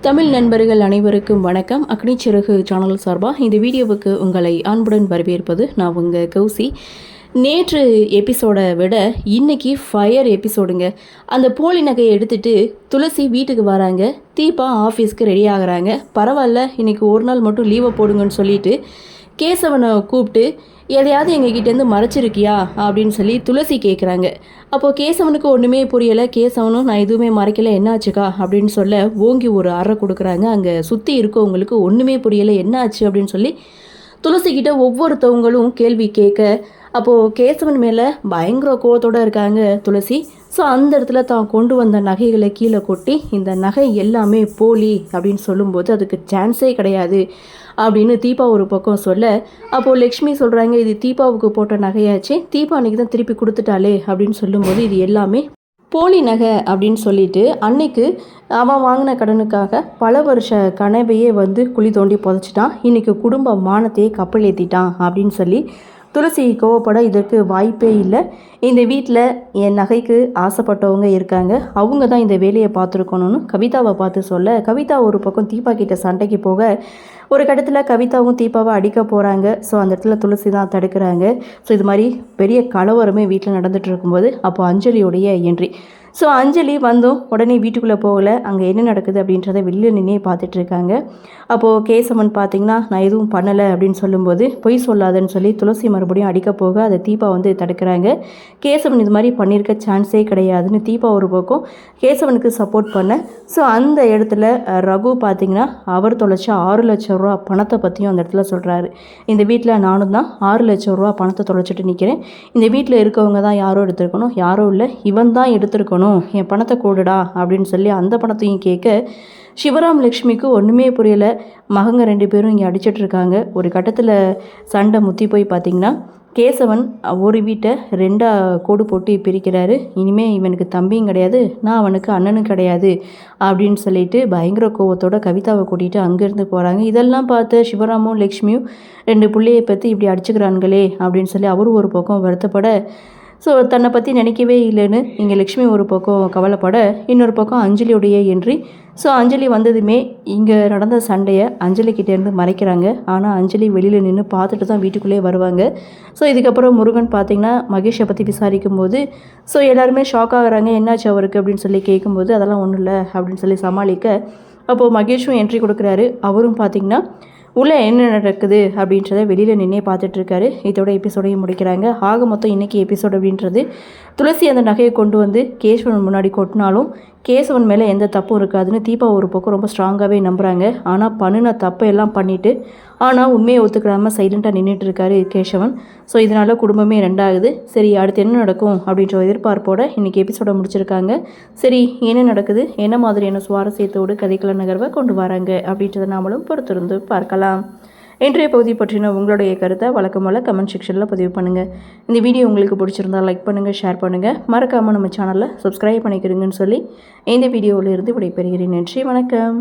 தமிழ் நண்பர்கள் அனைவருக்கும் வணக்கம். அக்னிச்சிறகு சேனல் சார்பாக இந்த வீடியோவுக்கு உங்களை அன்புடன் வரவேற்பது நான் உங்கள் கௌசி. நேற்று எபிசோடை விட இன்னைக்கு ஃபயர் எபிசோடுங்க. அந்த போலி நகையை எடுத்துகிட்டு துளசி வீட்டுக்கு வராங்க. தீபா ஆஃபீஸ்க்கு ரெடி ஆகுறாங்க. பரவாயில்ல, இன்றைக்கி ஒரு நாள் மட்டும் லீவை போடுங்கன்னு சொல்லிட்டு கேசவனை கூப்பிட்டு எதையாவது எங்ககிட்டேருந்து மறைச்சிருக்கியா அப்படின்னு சொல்லி துளசி கேட்குறாங்க. அப்போது கேசவனுக்கு ஒன்றுமே புரியலை. கேசவனும் நான் எதுவுமே மறைக்கலை, என்னாச்சுக்கா அப்படின்னு சொல்ல ஓங்கி ஒரு அறை கொடுக்குறாங்க. அங்கே சுற்றி இருக்கவங்களுக்கு ஒன்றுமே புரியலை, என்னாச்சு அப்படின்னு சொல்லி துளசிக்கிட்ட ஒவ்வொருத்தவங்களும் கேள்வி கேட்க அப்போது கேசவன் மேலே பயங்கர கோவத்தோடு இருக்காங்க துளசி. ஸோ அந்த இடத்துல தான் கொண்டு வந்த நகைகளை கீழே கொட்டி இந்த நகை எல்லாமே போலி அப்படின்னு சொல்லும்போது அதுக்கு சான்ஸே கிடையாது அப்படின்னு தீபா ஒரு பக்கம் சொல்ல, அப்போது லக்ஷ்மி சொல்கிறாங்க, இது தீபாவுக்கு போட்ட நகையாச்சு, தீபா அன்றைக்கி தான் திருப்பி கொடுத்துட்டாலே அப்படின்னு சொல்லும்போது இது எல்லாமே போலி நகை அப்படின்னு சொல்லிட்டு அன்னைக்கு அவன் வாங்கின கடனுக்காக பல வருஷ கனவையே குழி தோண்டி புதைச்சிட்டான். இன்றைக்கி குடும்ப மானத்தையே கப்பல் ஏற்றிட்டான் அப்படின்னு சொல்லி துளசி கோவப்பட இதற்கு வாய்ப்பே இல்லை. இந்த வீட்டில் என் நகைக்கு ஆசைப்பட்டவங்க இருக்காங்க, அவங்க தான் இந்த வேலையை பார்த்துருக்கணும்னு கவிதாவை பார்த்து சொல்ல, கவிதா ஒரு பக்கம் தீபா கிட்ட சண்டைக்கு போக ஒரு கட்டத்தில் கவிதாவும் தீபாவை அடிக்க போகிறாங்க. ஸோ அந்த இடத்துல துளசி தான் தடுக்கிறாங்க. ஸோ இது மாதிரி பெரிய கலவரமே வீட்டில் நடந்துகிட்டு இருக்கும்போது அப்போது அஞ்சலியோடைய என்ட்ரி. ஸோ அஞ்சலி வந்தும் உடனே வீட்டுக்குள்ளே போகலை. அங்கே என்ன நடக்குது அப்படின்றத வெளியில் நின்னே பார்த்துட்ருக்காங்க. அப்போது கேசவன் பார்த்திங்கன்னா நான் எதுவும் பண்ணலை அப்படின்னு சொல்லும்போது பொய் சொல்லாதன்னு சொல்லி துளசி மறுபடியும் அடிக்க போக அதை தீபா தடுக்கிறாங்க. கேசவன் இது மாதிரி பண்ணியிருக்க சான்ஸே கிடையாதுன்னு தீபா ஒரு பக்கம் கேசவனுக்கு சப்போர்ட் பண்ண. ஸோ அந்த இடத்துல ரகு பார்த்திங்கன்னா அவர் தொலைச்ச 6 லட்சம் ரூபா பணத்தை பற்றியும் அந்த இடத்துல சொல்கிறாரு. இந்த வீட்டில் நானும் தான் 6 லட்சம் ரூபா பணத்தை தொலைச்சிட்டு நிற்கிறேன். இந்த வீட்டில் இருக்கவங்க தான் யாரோ எடுத்துருக்கணும், யாரும் இல்லை இவன் தான் எடுத்துருக்கணும், என் பணத்தை கூடுடா அப்படின்னு சொல்லி அந்த பணத்தையும் கேட்க சிவராம் லக்ஷ்மிக்கு ஒன்றுமே புரியலை. மகங்க 2 பேரும் இங்கே அடிச்சிட்ருக்காங்க. ஒரு கட்டத்தில் சண்டை முத்தி போய் பார்த்திங்கன்னா கேசவன் ஒரு வீட்டை 2 கோடு போட்டு பிரிக்கிறாரு. இனிமேல் இவனுக்கு தம்பியும் கிடையாது, நான் அவனுக்கு அண்ணனும் கிடையாது அப்படின்னு சொல்லிட்டு பயங்கர கோவத்தோட கவிதாவை கூட்டிகிட்டு அங்கேருந்து போகிறாங்க. இதெல்லாம் பார்த்து சிவராமும் லக்ஷ்மியும் 2 பிள்ளையை பற்றி இப்படி அடிச்சுக்கிறான்களே அப்படின்னு சொல்லி அவரும் ஒரு பக்கம் வருத்தப்பட, ஸோ தன்னை பற்றி நினைக்கவே இல்லைன்னு இங்கே லக்ஷ்மி ஒரு பக்கம் கவலைப்பட, இன்னொரு பக்கம் அஞ்சலியுடைய என்ட்ரி. ஸோ அஞ்சலி வந்ததுமே இங்கே நடந்த சண்டையை அஞ்சலிக்கிட்டேருந்து மறைக்கிறாங்க. ஆனால் அஞ்சலி வெளியில் நின்று பார்த்துட்டு தான் வீட்டுக்குள்ளே வருவாங்க. ஸோ இதுக்கப்புறம் முருகன் பார்த்திங்கன்னா மகேஷை பற்றி விசாரிக்கும் போது ஸோ எல்லாருமே ஷாக் ஆகுறாங்க, என்னாச்சு அவருக்கு அப்படின்னு சொல்லி கேட்கும்போது அதெல்லாம் ஒன்றும் இல்லை அப்படின்னு சொல்லி சமாளிக்க, அப்போது மகேஷும் என்ட்ரி கொடுக்குறாரு. அவரும் பார்த்திங்கன்னா உள்ளே என்ன நடக்குது அப்படின்றத வெளியில் நின்னே பார்த்துட்ருக்காரு. இதோட எபிசோடையும் முடிக்கிறாங்க. ஆக மொத்தம் இன்றைக்கி எபிசோட் அப்படின்றது துளசி அந்த நகையை கொண்டு கேசவன் முன்னாடி கொட்டினாலும் கேசவன் மேலே எந்த தப்பும் இருக்காதுன்னு தீபா ஒரு பக்கம் ரொம்ப ஸ்ட்ராங்காகவே நம்புகிறாங்க. ஆனால் பண்ணின தப்பை எல்லாம் பண்ணிவிட்டு ஆனால் உண்மையை ஒத்துக்கிறாமல் சைலண்ட்டாக நின்றுட்டு இருக்காரு கேசவன். ஸோ இதனால் குடும்பமே 2 ஆகுது. சரி, அடுத்து என்ன நடக்கும் அப்படின்ற எதிர்பார்ப்போட இன்றைக்கி எபிசோடை முடிச்சிருக்காங்க. சரி, என்ன நடக்குது, என்ன மாதிரியான சுவாரஸ்யத்தோடு கதைக்கள நகர்வை கொண்டு வராங்க அப்படின்றத நாமளும் பொறுத்திருந்து பார்க்கலாம். இன்றைய பகுதி பற்றின உங்களுடைய கருத்தை வழக்கம்போல் கமெண்ட் செக்ஷனில் பதிவு பண்ணுங்கள். இந்த வீடியோ உங்களுக்கு பிடிச்சிருந்தால் லைக் பண்ணுங்கள், ஷேர் பண்ணுங்கள், மறக்காமல் நம்ம சேனலில் சப்ஸ்கிரைப் பண்ணிக்கிறீங்கன்னு சொல்லி இந்த வீடியோவில் இருந்து விடைபெறுகிறேன். நன்றி, வணக்கம்.